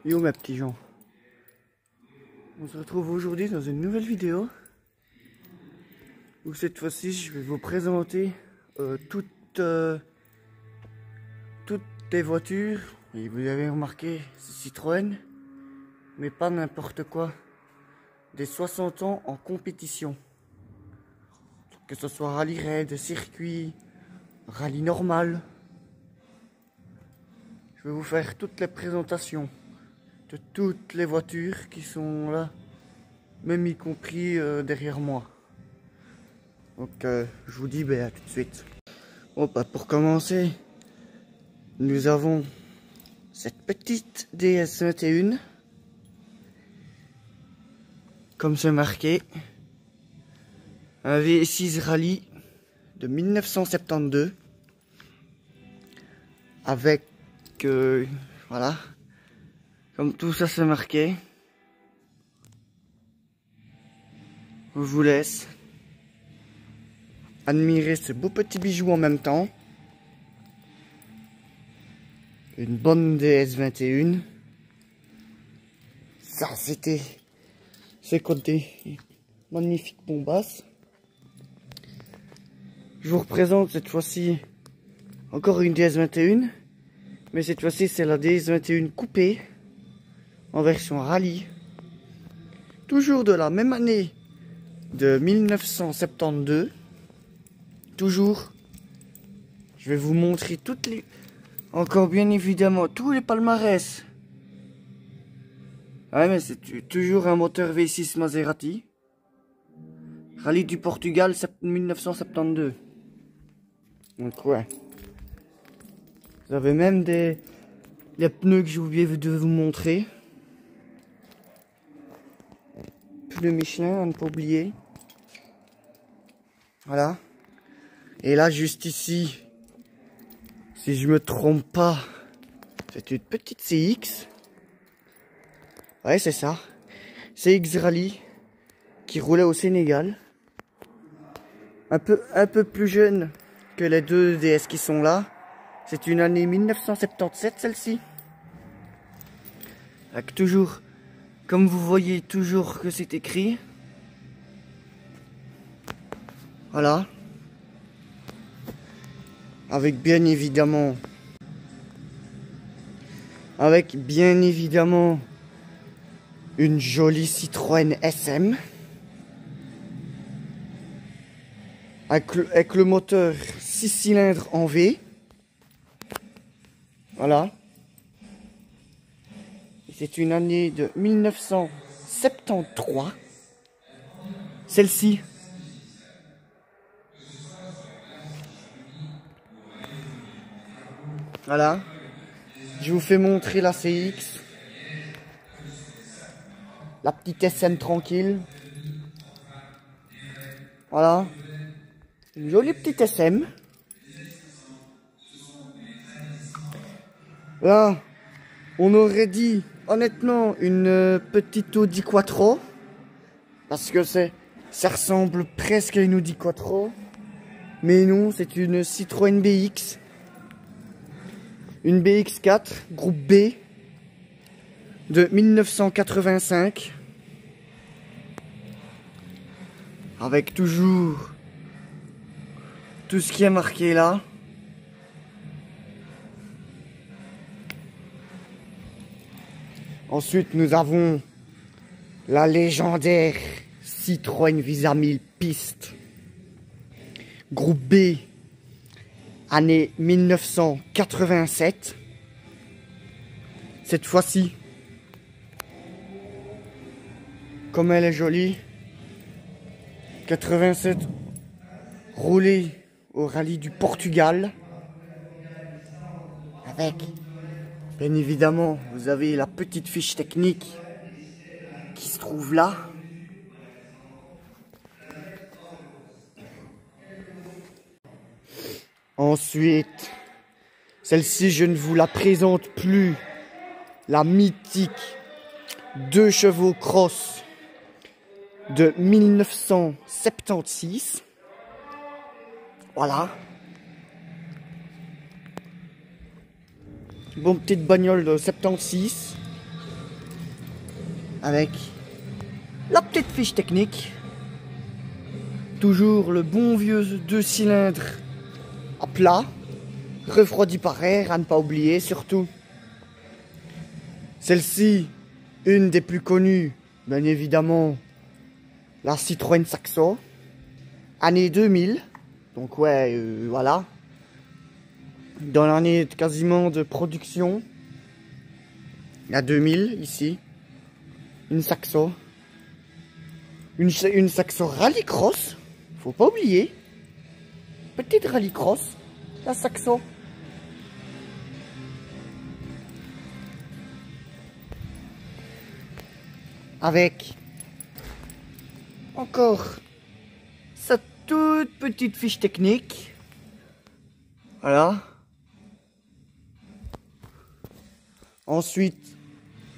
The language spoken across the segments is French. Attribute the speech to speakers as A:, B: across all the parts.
A: Yo mes petits gens, on se retrouve aujourd'hui dans une nouvelle vidéo où cette fois-ci je vais vous présenter toutes les voitures. Et vous avez remarqué, c'est Citroën, mais pas n'importe quoi, des 60 ans en compétition, que ce soit rallye raid, circuit, rallye normal. Je vais vous faire toutes les présentations de toutes les voitures qui sont là, même y compris derrière moi. Donc je vous dis à tout de suite. Bon, pour commencer, nous avons cette petite DS21, comme c'est marqué, un V6 Rallye de 1972 avec voilà, comme tout ça c'est marqué. Je vous laisse admirer ce beau petit bijou en même temps. Une bonne DS21. Ça c'était ses côtés magnifiques bombasses. Je vous représente cette fois-ci encore une DS21. Mais cette fois-ci c'est la DS21 coupée en version rallye. Toujours de la même année de 1972. Toujours. Je vais vous montrer toutes les... Encore bien évidemment tous les palmarès. Ouais, mais c'est toujours un moteur V6 Maserati. Rallye du Portugal 1972. Donc ouais. Vous avez même les pneus que j'ai oublié de vous montrer. Pneus Michelin, à ne pas oublier. Voilà. Et là, juste ici, si je me trompe pas, c'est une petite CX. Ouais, c'est ça. CX Rallye qui roulait au Sénégal. Un peu plus jeune que les deux DS qui sont là. C'est une année 1977 celle-ci. Avec toujours, comme vous voyez toujours que c'est écrit. Voilà. Avec bien évidemment une jolie Citroën SM. Avec le moteur 6 cylindres en V. Voilà. C'est une année de 1973. Celle-ci. Voilà. Je vous fais montrer la CX. La petite SM tranquille. Voilà. Une jolie petite SM. Là, on aurait dit honnêtement une petite Audi Quattro. Parce que ça ressemble presque à une Audi Quattro. Mais non, c'est une Citroën BX. Une BX4, groupe B, de 1985. Avec toujours tout ce qui est marqué là. Ensuite, nous avons la légendaire Citroën Visa 1000 Piste. Groupe B, année 1987. Cette fois-ci, comme elle est jolie, 87, roulée au rallye du Portugal. Avec, bien évidemment, vous avez la petite fiche technique qui se trouve là. Ensuite, celle-ci, je ne vous la présente plus. La mythique 2 chevaux cross de 1976. Voilà. Bon, petite bagnole de 76. avec la petite fiche technique. Toujours le bon vieux 2 cylindres à plat, refroidi par air, à ne pas oublier surtout. Celle-ci, une des plus connues, bien évidemment, la Citroën Saxo, année 2000. Donc ouais, voilà. Dans l'année quasiment de production, il y a 2000 ici. Une Saxo. Une Saxo rallycross, faut pas oublier. Petite rallycross, la Saxo. Avec encore sa toute petite fiche technique. Voilà. Ensuite,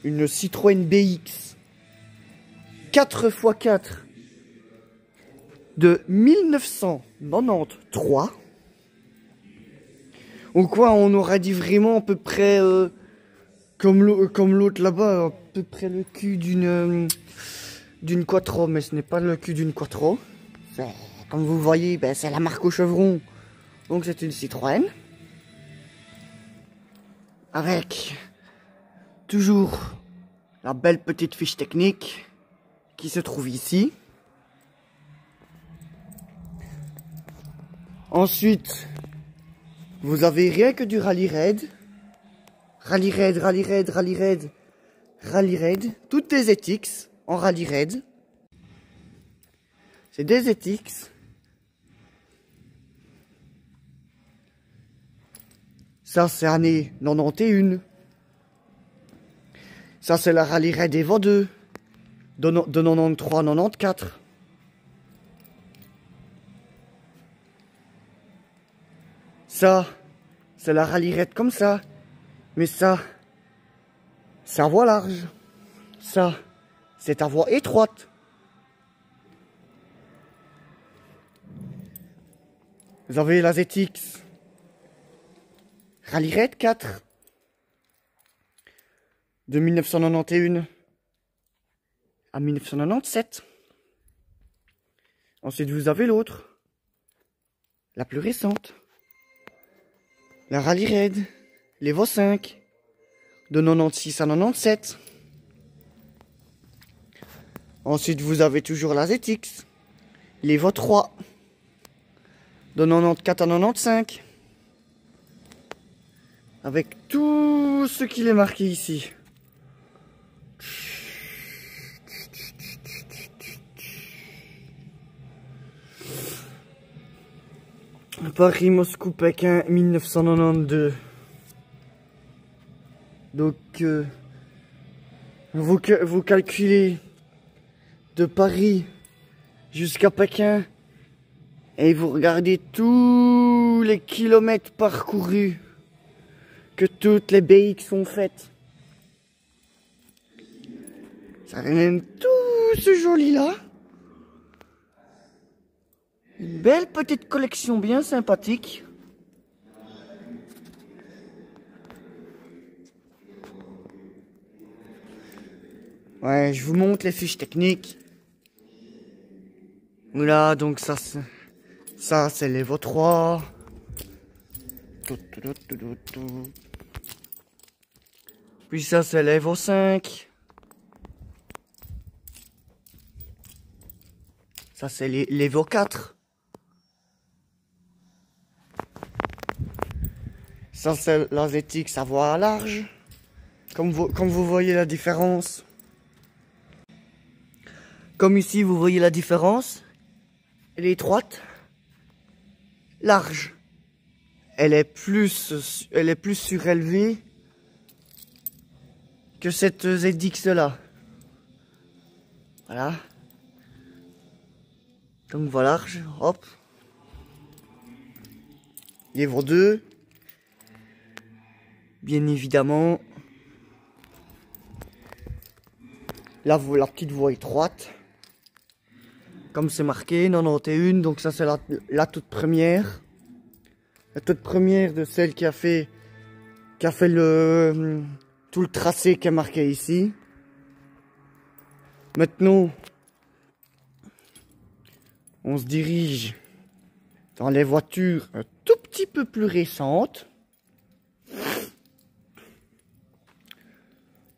A: une Citroën BX 4x4 de 1993. Ou quoi, on aurait dit vraiment à peu près comme l'autre là-bas, à peu près le cul d'une Quattro, mais ce n'est pas le cul d'une Quattro. Comme vous voyez, ben, c'est la marque au chevron, donc c'est une Citroën. Avec toujours la belle petite fiche technique qui se trouve ici. Ensuite, vous avez rien que du rallye raid. Rallye raid, rallye raid, rallye raid, rallye raid. Toutes des ETX en rallye raid. C'est des ETX. Ça, c'est année 91. Ça, c'est la rallye raid Evo 2. De 93-94. Ça, c'est la rallye raid comme ça. Mais ça, c'est à voie large. Ça, c'est à voie étroite. Vous avez la ZX Rallye Raid 4 de 1991 à 1997. Ensuite, vous avez l'autre, la plus récente, la Rallye Raid, l'Evo 5 de 96 à 97. Ensuite, vous avez toujours la ZX, l'Evo 3 de 94 à 95. Avec tout ce qu'il est marqué ici. Paris-Moscou-Pékin 1992. Donc, vous calculez de Paris jusqu'à Pékin et vous regardez tous les kilomètres parcourus que toutes les BX ont faites. Ça ramène tout ce joli là. Une belle petite collection bien sympathique. Ouais, je vous montre les fiches techniques. Voilà, donc ça c'est l'Evo 3. Puis ça c'est l'Evo 5. Ça c'est l'Evo 4. Ça c'est la ZX à voie large. Comme vous voyez la différence. Comme ici vous voyez la différence. Elle est étroite. Large. Elle est plus surélevée que cette ZX là. Voilà. Donc voilà, large, hop. L'Evo 2. Bien évidemment. Là, la petite voie étroite. Comme c'est marqué, 91. Donc ça, c'est la toute première. La toute première de celle qui a fait tout le tracé qui est marqué ici. Maintenant, on se dirige dans les voitures un tout petit peu plus récentes.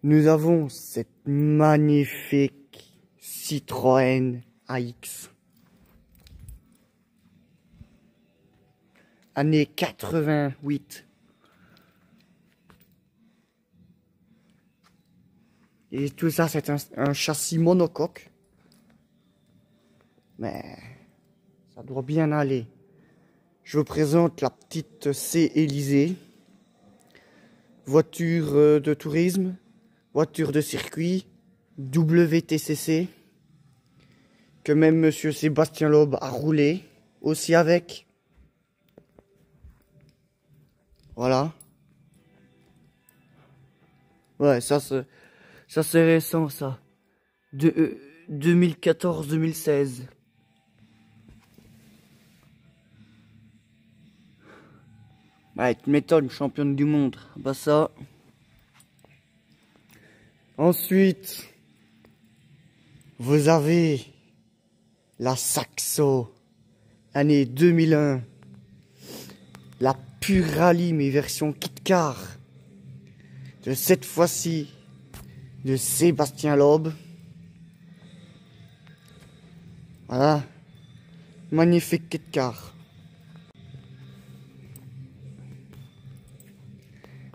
A: Nous avons cette magnifique Citroën AX. Année 88. Et tout ça, c'est un châssis monocoque. Mais ça doit bien aller. Je vous présente la petite C Élysée. Voiture de tourisme, voiture de circuit, WTCC. Que même monsieur Sébastien Loeb a roulé aussi avec. Voilà. Ouais, ça c'est récent, ça. 2014-2016. Ouais, tu m'étonnes, championne du monde. Bah ça. Ensuite, vous avez la Saxo, année 2001. La pure rallye, mais version kit car. De cette fois-ci, de Sébastien Loeb. Voilà. Magnifique kit car.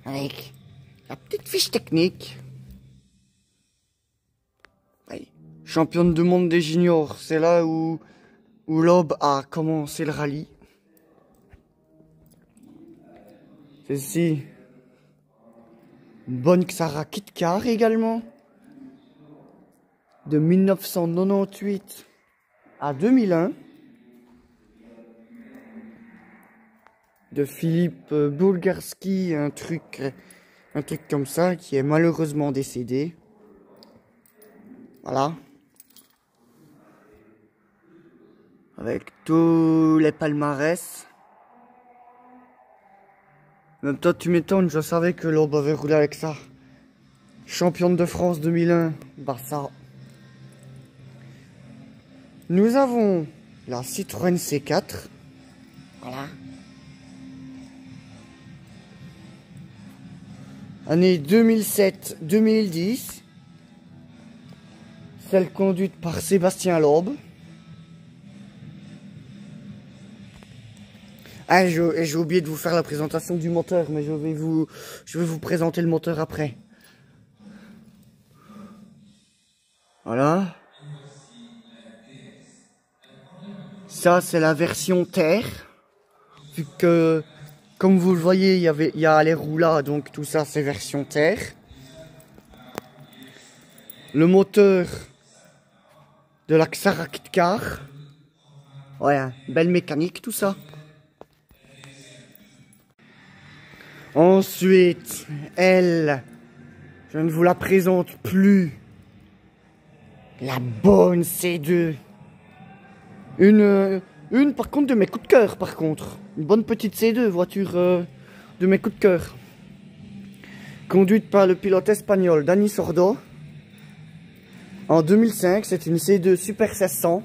A: Avec la petite fiche technique. Oui. Championne du monde des juniors. C'est là où Loeb a commencé le rallye. Ceci. Une bonne Xara kit car également. De 1998 à 2001. De Philippe Bulgarski, un truc comme ça, qui est malheureusement décédé. Voilà. Avec tous les palmarès. En même temps, tu m'étonnes, je savais que Loeb avait roulé avec ça. Championne de France 2001, bah ça. Nous avons la Citroën C4. Voilà. Année 2007-2010. Celle conduite par Sébastien Loeb. Ah, j'ai oublié de vous faire la présentation du moteur, mais je vais vous présenter le moteur après. Voilà. Ça, c'est la version terre. Vu que, comme vous le voyez, il y a les roues là, donc tout ça, c'est version terre. Le moteur de la Xara Kit Car. Ouais, belle mécanique, tout ça. Ensuite, elle, je ne vous la présente plus. La bonne C2. Une par contre de mes coups de cœur, par contre. Une bonne petite C2, voiture de mes coups de cœur. Conduite par le pilote espagnol Dani Sordo. En 2005, c'est une C2 Super 1600.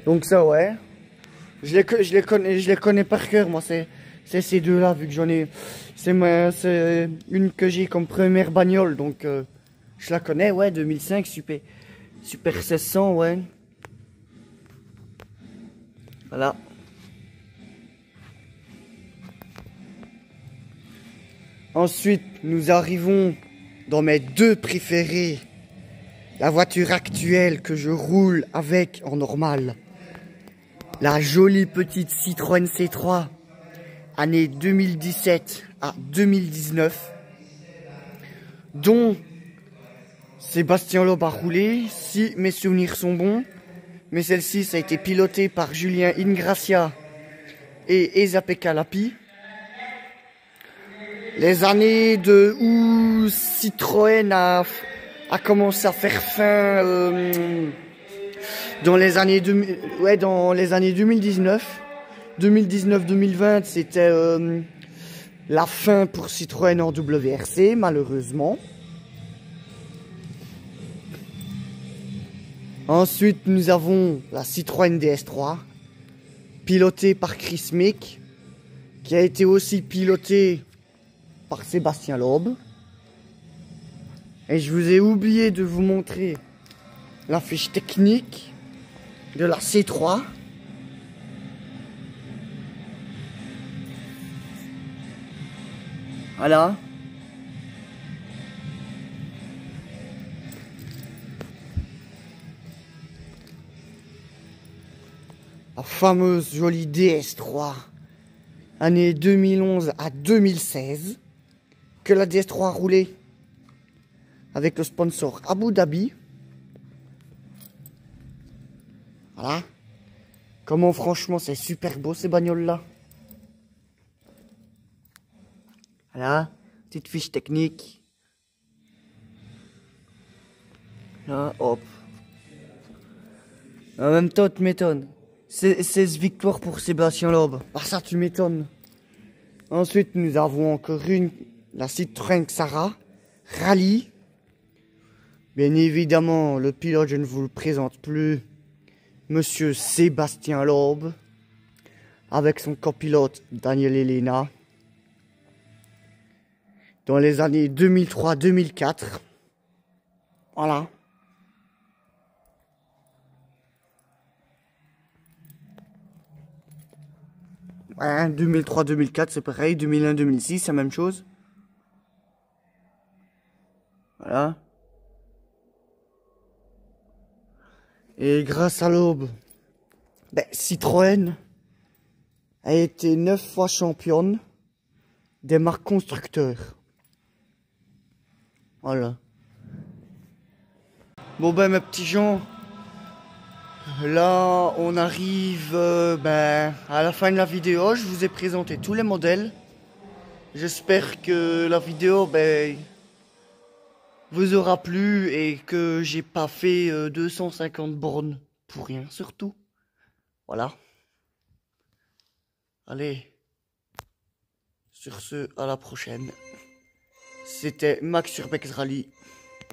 A: Donc ça, ouais. Je les connais par cœur, moi, c'est ces deux-là, vu que j'en ai... C'est une que j'ai comme première bagnole, donc je la connais, ouais, 2005, Super 1600, ouais. Voilà. Ensuite, nous arrivons dans mes deux préférés. La voiture actuelle que je roule avec en normal. La jolie petite Citroën C3. Année 2017 à 2019. Dont Sébastien Loeb a roulé, si mes souvenirs sont bons. Mais celle-ci, ça a été piloté par Julien Ingracia et Esa-Pekka Lappi. Les années où Citroën a commencé à faire fin dans les années 2019. 2019-2020, c'était la fin pour Citroën en WRC, malheureusement. Ensuite, nous avons la Citroën DS3, pilotée par Chris Mick, qui a été aussi pilotée par Sébastien Loeb. Et je vous ai oublié de vous montrer la fiche technique de la C3. Voilà. La fameuse jolie DS3, année 2011 à 2016, que la DS3 a roulé avec le sponsor Abu Dhabi. Voilà. Comment franchement c'est super beau ces bagnoles là. Voilà, petite fiche technique. Là, hop. En même temps, tu m'étonnes. 16 victoires pour Sébastien Loeb. Ah ça, tu m'étonnes. Ensuite, nous avons encore une, la Citroën Xara Rallye. Bien évidemment, le pilote, je ne vous le présente plus. Monsieur Sébastien Loeb. Avec son copilote Daniel Elena. Dans les années 2003-2004. Voilà. Ouais, 2003-2004 c'est pareil, 2001-2006 c'est la même chose. Voilà. Et grâce à l'aube, Citroën a été 9 fois championne des marques constructeurs. Voilà. Bon mes petits gens, là on arrive à la fin de la vidéo. Je vous ai présenté tous les modèles. J'espère que la vidéo vous aura plu et que j'ai pas fait 250 bornes pour rien surtout. Voilà. Allez. Sur ce, à la prochaine. C'était Max Urbex Rally.